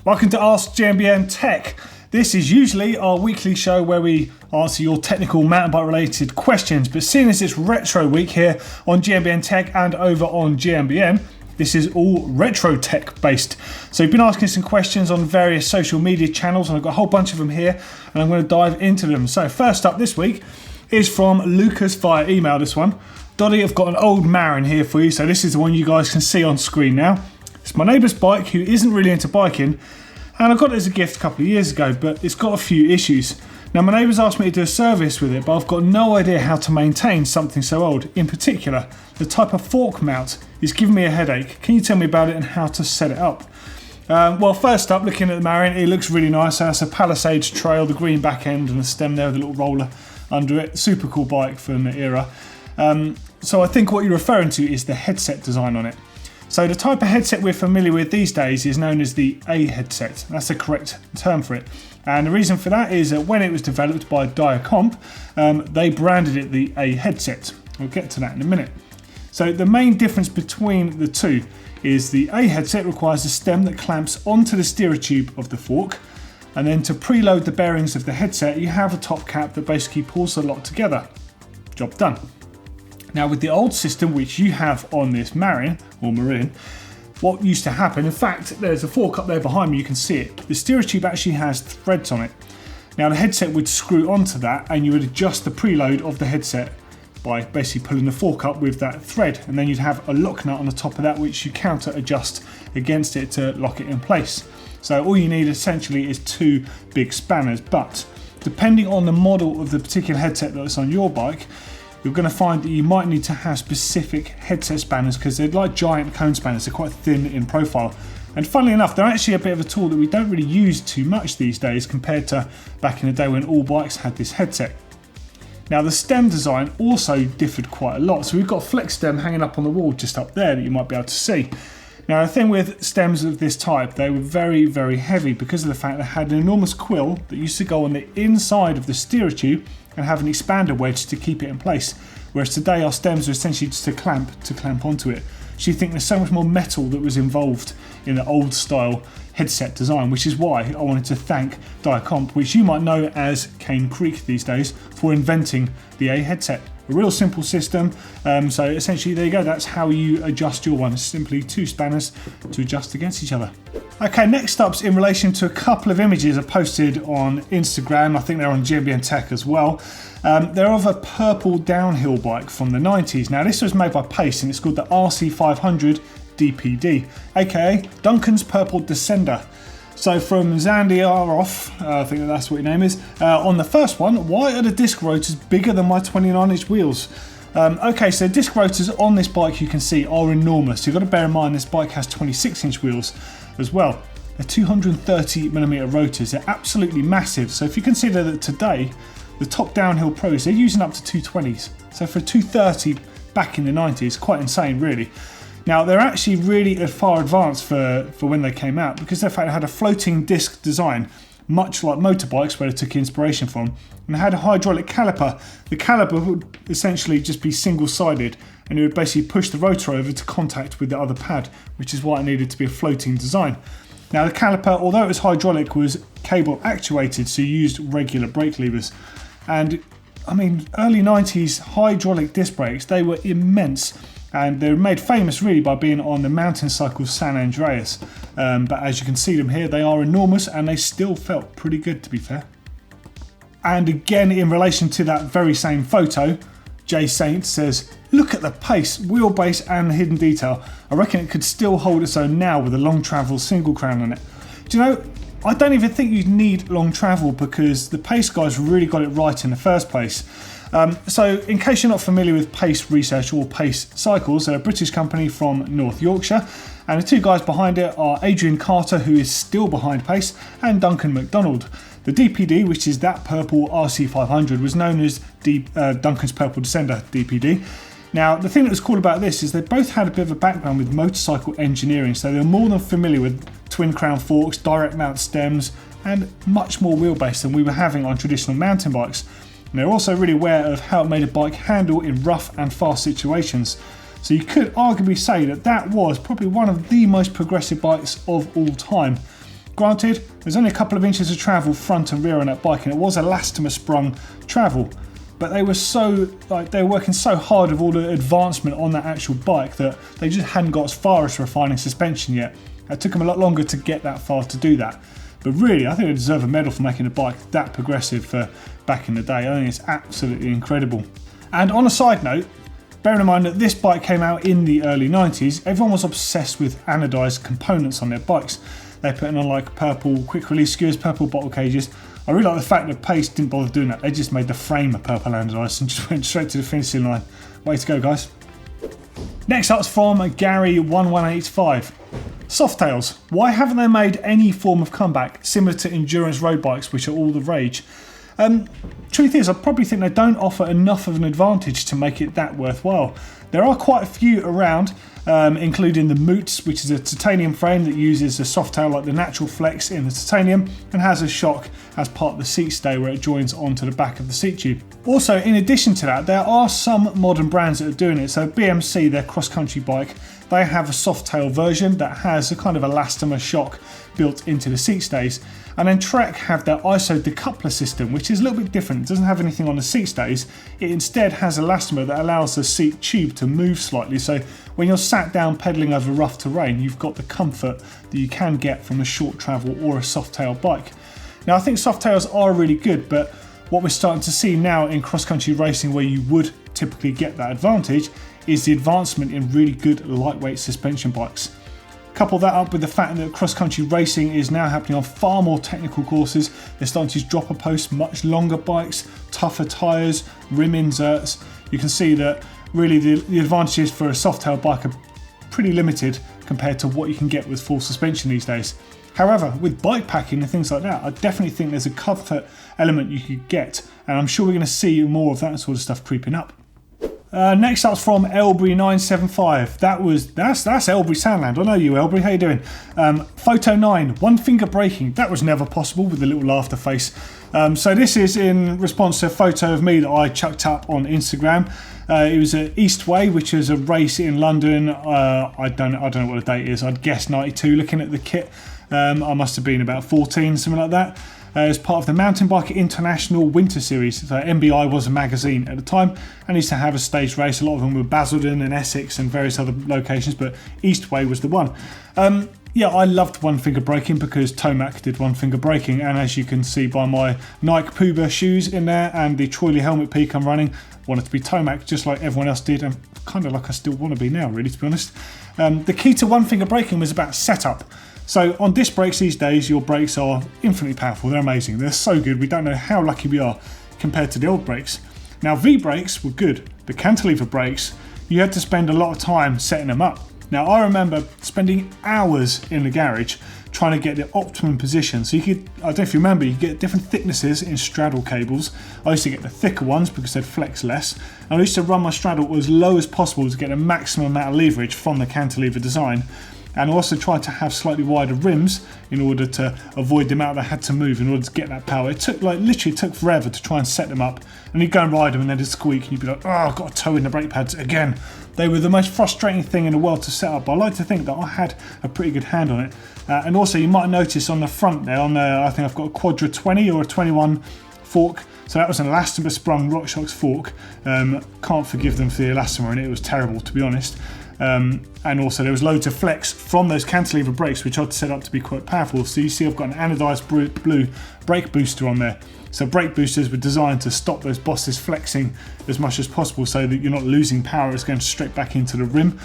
Welcome to Ask GMBN Tech. This is usually our weekly show where we answer your technical mountain bike related questions, but seeing as it's retro week here on GMBN Tech and over on GMBN, this is all retro tech based. So you've been asking some questions on various social media channels and I've got a whole bunch of them here and I'm going to dive into them. So first up this week is from Lucas via email, this one. Doddy, I've got an old Marin here for you. So this is the one you guys can see on screen now. It's my neighbour's bike who isn't really into biking and I got it as a gift a couple of years ago, but it's got a few issues. Now my neighbour's asked me to do a service with it, but I've got no idea how to maintain something so old. In particular, the type of fork mount is giving me a headache. Can you tell me about it and how to set it up? Well, first up, looking at the Marin, it looks really nice. That's a Palisades trail, the green back end and the stem there with a little roller under it. Super cool bike from the era. So I think what you're referring to is the headset design on it. So the type of headset we're familiar with these days is known as the A headset. That's the correct term for it. And the reason for that is that when it was developed by Diacomp, they branded it the A headset. We'll get to that in a minute. So the main difference between the two is the A headset requires a stem that clamps onto the steerer tube of the fork. And then to preload the bearings of the headset, you have a top cap that basically pulls the lot together. Job done. Now with the old system, which you have on this Marin, or Marin, what used to happen, in fact, there's a fork up there behind me, you can see it. The steerer tube actually has threads on it. Now the headset would screw onto that and you would adjust the preload of the headset by basically pulling the fork up with that thread, and then you'd have a lock nut on the top of that which you counter adjust against it to lock it in place. So all you need essentially is two big spanners, but depending on the model of the particular headset that's on your bike, you're going to find that you might need to have specific headset spanners because they're like giant cone spanners. They're quite thin in profile. And funnily enough, they're actually a bit of a tool that we don't really use too much these days compared to back in the day when all bikes had this headset. Now the stem design also differed quite a lot. So we've got a flex stem hanging up on the wall just up there that you might be able to see. Now the thing with stems of this type, they were very, very heavy because of the fact they had an enormous quill that used to go on the inside of the steerer tube and have an expander wedge to keep it in place. Whereas today our stems are essentially just a clamp to clamp onto it. So you think there's so much more metal that was involved in the old style headset design, which is why I wanted to thank Diacomp, which you might know as Cane Creek these days, for inventing the A headset. A real simple system, so essentially there you go, that's how you adjust your one. It's simply two spanners to adjust against each other. Okay, next up's in relation to a couple of images I posted on Instagram. I think they're on GMBN Tech as well. They're of a purple downhill bike from the 90s. Now this was made by Pace and it's called the RC500 DPD, aka Duncan's Purple Descender. So from Zandiarov, I think that's what your name is, on the first one, why are the disc rotors bigger than my 29-inch wheels? Okay, so disc rotors on this bike you can see are enormous. You've got to bear in mind this bike has 26-inch wheels as well. They're 230mm rotors, they're absolutely massive. So if you consider that today, the top downhill pros, they're using up to 220s. So for a 230 back in the 90s, quite insane really. Now they're actually really far advanced for when they came out because they had a floating disc design, much like motorbikes where they took inspiration from, and they had a hydraulic caliper. The caliper would essentially just be single-sided and it would basically push the rotor over to contact with the other pad, which is why it needed to be a floating design. Now the caliper, although it was hydraulic, was cable actuated, so you used regular brake levers. And I mean, early 90s hydraulic disc brakes, they were immense. And they were made famous really by being on the mountain cycle San Andreas. But as you can see them here, they are enormous and they still felt pretty good, to be fair. And again, in relation to that very same photo, Jay Saint says, look at the pace, wheelbase and the hidden detail. I reckon it could still hold its own now with a long travel single crown on it. Do you know, I don't even think you need long travel because the Pace guys really got it right in the first place. So in case you're not familiar with Pace Research or Pace Cycles, they're a British company from North Yorkshire, and the two guys behind it are Adrian Carter, who is still behind Pace, and Duncan MacDonald. The DPD, which is that purple RC500, was known as Duncan's Purple Descender DPD. Now the thing that was cool about this is they both had a bit of a background with motorcycle engineering, so they're more than familiar with twin crown forks, direct mount stems, and much more wheelbase than we were having on traditional mountain bikes. And they're also really aware of how it made a bike handle in rough and fast situations. So you could arguably say that that was probably one of the most progressive bikes of all time. Granted, there's only a couple of inches of travel front and rear on that bike, and it was elastomer sprung travel, but they were working so hard with all the advancement on that actual bike that they just hadn't got as far as refining suspension yet. It took them a lot longer to get that far to do that. But really, I think they deserve a medal for making a bike that progressive for back in the day. I think it's absolutely incredible. And on a side note, bearing in mind that this bike came out in the early 90s, everyone was obsessed with anodised components on their bikes. They put in on like purple quick release skewers, purple bottle cages. I really like the fact that Pace didn't bother doing that. They just made the frame a purple anodised and just went straight to the finishing line. Way to go, guys. Next up's from Gary1185. Softails. Why haven't they made any form of comeback similar to endurance road bikes, which are all the rage? Truth is, I probably think they don't offer enough of an advantage to make it that worthwhile. There are quite a few around, including the Moots, which is a titanium frame that uses a softail like the natural flex in the titanium and has a shock as part of the seat stay where it joins onto the back of the seat tube. Also, in addition to that, there are some modern brands that are doing it. So BMC, their cross-country bike, they have a softail version that has a kind of elastomer shock built into the seat stays. And then Trek have their ISO decoupler system, which is a little bit different. It doesn't have anything on the seat stays. It instead has elastomer that allows the seat tube to move slightly. So when you're sat down pedaling over rough terrain, you've got the comfort that you can get from a short travel or a softail bike. Now, I think softails are really good, but what we're starting to see now in cross-country racing where you would typically get that advantage is the advancement in really good lightweight suspension bikes. Couple that up with the fact that cross-country racing is now happening on far more technical courses. They're starting to use dropper posts, much longer bikes, tougher tyres, rim inserts. You can see that really the advantages for a softail bike are pretty limited compared to what you can get with full suspension these days. However, with bike packing and things like that, I definitely think there's a comfort element you could get, and I'm sure we're going to see more of that sort of stuff creeping up. Next up's from Elbury975. That's Elbury Sandland. I know you, Elbury. How you doing? Photo 9. One finger braking. That was never possible, with a little laughter face. So this is in response to a photo of me that I chucked up on Instagram. It was at Eastway, which is a race in London. I don't know what the date is. I'd guess 92. Looking at the kit, I must have been about 14, something like that. As part of the Mountain Bike International Winter Series. So MBI was a magazine at the time and used to have a stage race. A lot of them were Basildon and Essex and various other locations, but Eastway was the one. Yeah, I loved one finger braking because Tomac did one finger braking, and as you can see by my Nike Puma shoes in there and the Troy Lee helmet peak I'm running, wanted to be Tomac just like everyone else did, and kind of like I still want to be now, really, to be honest. The key to one finger braking was about setup. So on disc brakes these days, your brakes are infinitely powerful. They're amazing. They're so good. We don't know how lucky we are compared to the old brakes. Now, V brakes were good, but cantilever brakes, you had to spend a lot of time setting them up. Now, I remember spending hours in the garage trying to get the optimum position. So you could, I don't know if you remember, you get different thicknesses in straddle cables. I used to get the thicker ones because they'd flex less. And I used to run my straddle as low as possible to get a maximum amount of leverage from the cantilever design. And also tried to have slightly wider rims in order to avoid the amount that I had to move in order to get that power. It took literally took forever to try and set them up. And you'd go and ride them and then it'd squeak and you'd be like, oh, I've got to toe in the brake pads again. They were the most frustrating thing in the world to set up. But I like to think that I had a pretty good hand on it. And also you might notice on the front there, I think I've got a Quadra 20 or a 21 fork. So that was an elastomer sprung RockShox fork. Can't forgive them for the elastomer in it. It was terrible, to be honest. And also there was loads of flex from those cantilever brakes, which I'd set up to be quite powerful. So you see I've got an anodised blue brake booster on there. So brake boosters were designed to stop those bosses flexing as much as possible so that you're not losing power, it's going straight back into the rim.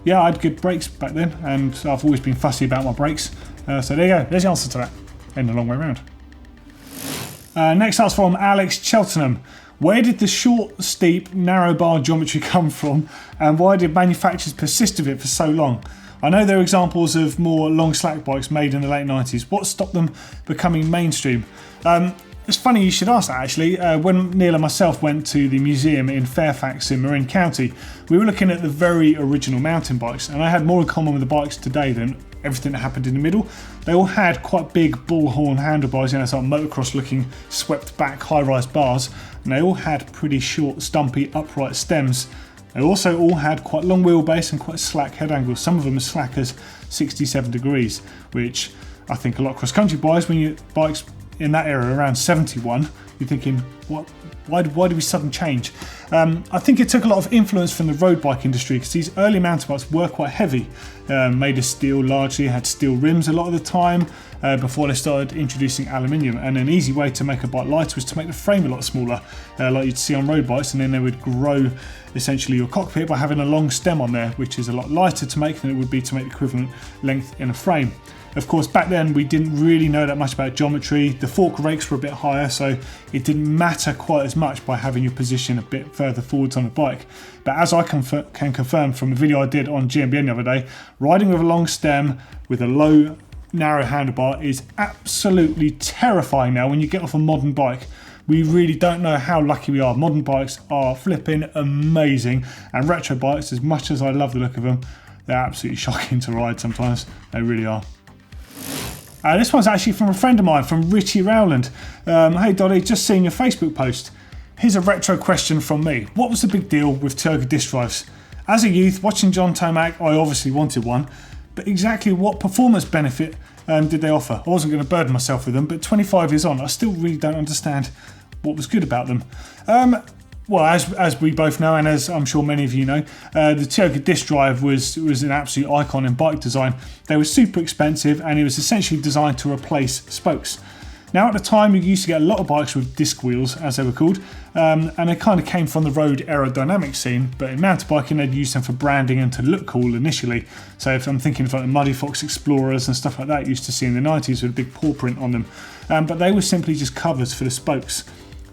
Yeah, I had good brakes back then, and I've always been fussy about my brakes. So there you go, there's the answer to that, and the long way around. Next up's from Alex Cheltenham. Where did the short, steep, narrow bar geometry come from, and why did manufacturers persist with it for so long? I know there are examples of more long slack bikes made in the late 90s. What stopped them becoming mainstream? It's funny you should ask that, actually. When Neil and myself went to the museum in Fairfax in Marin County, we were looking at the very original mountain bikes, and I had more in common with the bikes today than everything that happened in the middle. They all had quite big bullhorn handlebars, sort of motocross looking swept back high-rise bars, and they all had pretty short, stumpy, upright stems. They also all had quite long wheelbase and quite slack head angles, some of them as slack as 67 degrees, which I think a lot of cross-country bikes in that era around 71, you're thinking, why did we suddenly change? I think it took a lot of influence from the road bike industry, because these early mountain bikes were quite heavy, made of steel largely, had steel rims a lot of the time, before they started introducing aluminium. And an easy way to make a bike lighter was to make the frame a lot smaller, like you'd see on road bikes, and then they would grow essentially your cockpit by having a long stem on there, which is a lot lighter to make than it would be to make the equivalent length in a frame. Of course, back then we didn't really know that much about geometry. The fork rakes were a bit higher, so it didn't matter quite as much by having your position a bit further forwards on the bike. But as I can confirm from a video I did on GMBN the other day, riding with a long stem with a low, narrow handlebar is absolutely terrifying now when you get off a modern bike. We really don't know how lucky we are. Modern bikes are flipping amazing, and retro bikes, as much as I love the look of them, they're absolutely shocking to ride sometimes. They really are. This one's actually from a friend of mine, from Richie Rowland. Hey Doddy, just seeing your Facebook post. Here's a retro question from me. What was the big deal with Tioga Disc Drives? As a youth, watching John Tomac, I obviously wanted one, but exactly what performance benefit did they offer? I wasn't going to burden myself with them, but 25 years on, I still really don't understand what was good about them. Well, as we both know, and as I'm sure many of you know, the Tioga Disc Drive was an absolute icon in bike design. They were super expensive, and it was essentially designed to replace spokes. Now, at the time, you used to get a lot of bikes with disc wheels, as they were called, and they kind of came from the road aerodynamic scene, but in mountain biking, they'd use them for branding and to look cool initially. So if I'm thinking of like the Muddy Fox Explorers and stuff like that you used to see in the 90s with a big paw print on them, but they were simply just covers for the spokes.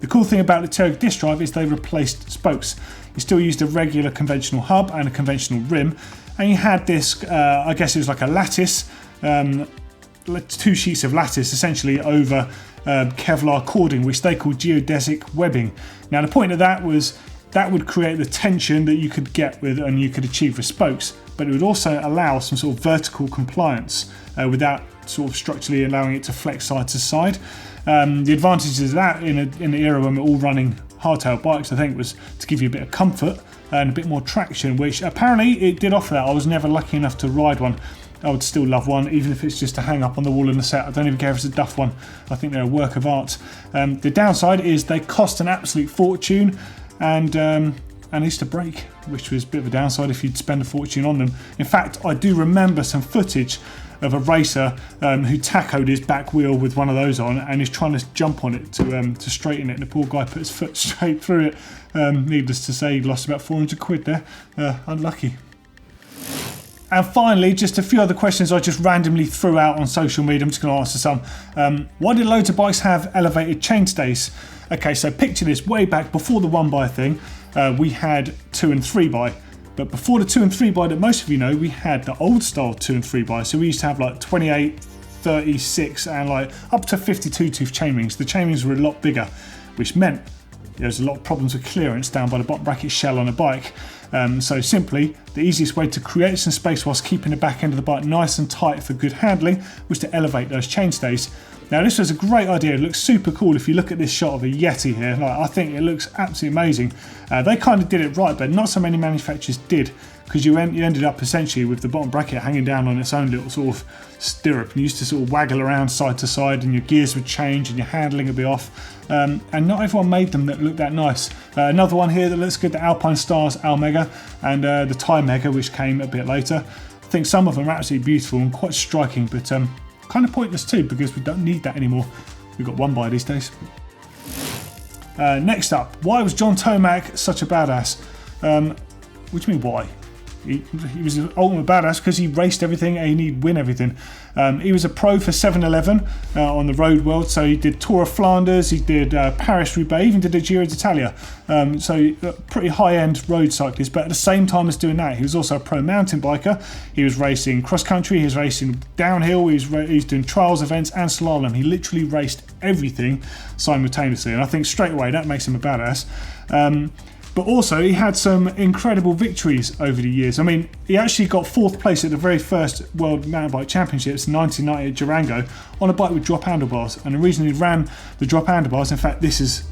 The cool thing about the Toque Disc Drive is they replaced spokes. You still used a regular conventional hub and a conventional rim, and you had this, I guess it was like a lattice, 2 sheets of lattice essentially over Kevlar cording, which they called geodesic webbing. Now the point of that was that would create the tension that you could get with and you could achieve with spokes, but it would also allow some sort of vertical compliance without sort of structurally allowing it to flex side to side. The advantages of that in the era when we're all running hardtail bikes, I think, was to give you a bit of comfort and a bit more traction, which apparently it did offer that. I was never lucky enough to ride one. I would still love one, even if it's just to hang up on the wall in the set. I don't even care if it's a duff one. I think they're a work of art. The downside is they cost an absolute fortune, and they used to break, which was a bit of a downside if you'd spend a fortune on them. In fact, I do remember some footage of a racer who tachoed his back wheel with one of those on and is trying to jump on it to straighten it, and the poor guy put his foot straight through it. Needless to say, he lost about 400 quid there. Unlucky. And finally, just a few other questions I just randomly threw out on social media. I'm just going to answer some. Why did loads of bikes have elevated chainstays? Okay, so picture this. Way back before the 1x thing, we had 2 and 3x. But before the 2 and 3x that most of you know, we had the old style 2 and 3x. So we used to have like 28, 36 and like up to 52 tooth chainrings. The chainrings were a lot bigger, which meant there was a lot of problems with clearance down by the bottom bracket shell on a bike. So simply, the easiest way to create some space whilst keeping the back end of the bike nice and tight for good handling was to elevate those chainstays. Now this was a great idea. It looks super cool if you look at this shot of a Yeti here. Like, I think it looks absolutely amazing. They kind of did it right, but not so many manufacturers did, because you ended up essentially with the bottom bracket hanging down on its own little sort of stirrup, and you used to sort of waggle around side to side, and your gears would change and your handling would be off. And not everyone made them that look that nice. Another one here that looks good, the Alpine Stars Almega and the Thai Mega, which came a bit later. I think some of them are absolutely beautiful and quite striking, but kind of pointless too, because we don't need that anymore. We've got one by these days. Next up, why was John Tomac such a badass? What do you mean why? He was an ultimate badass because he raced everything and he'd win everything. He was a pro for 7-Eleven on the road world, so he did Tour of Flanders, he did Paris-Roubaix, even did the Giro d'Italia. So pretty high-end road cyclist, but at the same time as doing that, he was also a pro mountain biker. He was racing cross-country, he was racing downhill, he was doing trials events and slalom. He literally raced everything simultaneously, and I think straight away that makes him a badass. But also, he had some incredible victories over the years. I mean, he actually got 4th place at the very first World Mountain Bike Championships in 1990 at Durango on a bike with drop handlebars. And the reason he ran the drop handlebars, in fact, this is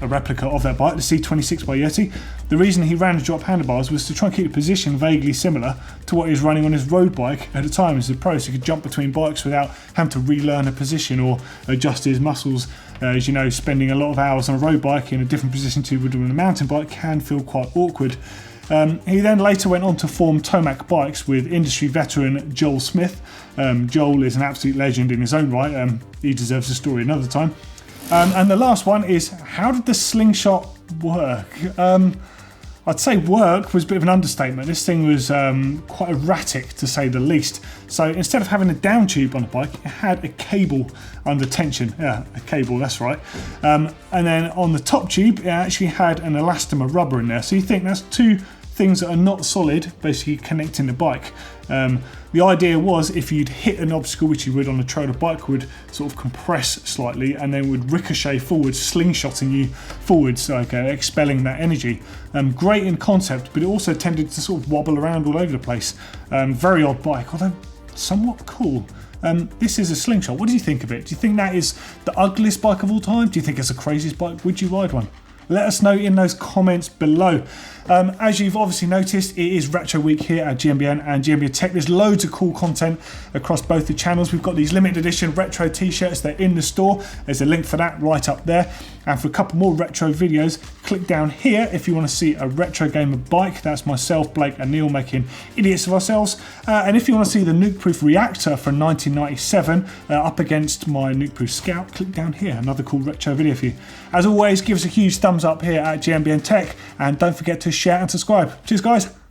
a replica of that bike, the C26 by Yeti. The reason he ran the drop handlebars was to try and keep the position vaguely similar to what he was running on his road bike at the time as a pro, so he could jump between bikes without having to relearn a position or adjust his muscles. As you know, spending a lot of hours on a road bike in a different position to would on a mountain bike can feel quite awkward. He then later went on to form Tomac Bikes with industry veteran Joel Smith. Joel is an absolute legend in his own right. He deserves a story another time. And the last one is, how did the Slingshot work? I'd say work was a bit of an understatement. This thing was quite erratic, to say the least. So instead of having a down tube on the bike, it had a cable under tension. Yeah, a cable, that's right. And then on the top tube, it actually had an elastomer rubber in there. So you think that's two things that are not solid, basically connecting the bike. The idea was if you'd hit an obstacle, which you would on a trail, the bike would sort of compress slightly and then would ricochet forwards, slingshotting you forwards, like expelling that energy. Great in concept, but it also tended to sort of wobble around all over the place. Very odd bike, although somewhat cool. This is a Slingshot. What do you think of it? Do you think that is the ugliest bike of all time? Do you think it's the craziest bike? Would you ride one? Let us know in those comments below. As you've obviously noticed, it is Retro Week here at GMBN and GMBN Tech. There's loads of cool content across both the channels. We've got these limited edition retro t-shirts. They're in the store. There's a link for that right up there. And for a couple more retro videos, click down here if you want to see a retro gamer bike. That's myself, Blake and Neil making idiots of ourselves. And if you want to see the nuke-proof reactor from 1997 up against my nuke-proof Scout, click down here. Another cool retro video for you. As always, give us a huge thumbs up here at GMBN Tech, and don't forget to share and subscribe. Cheers, guys.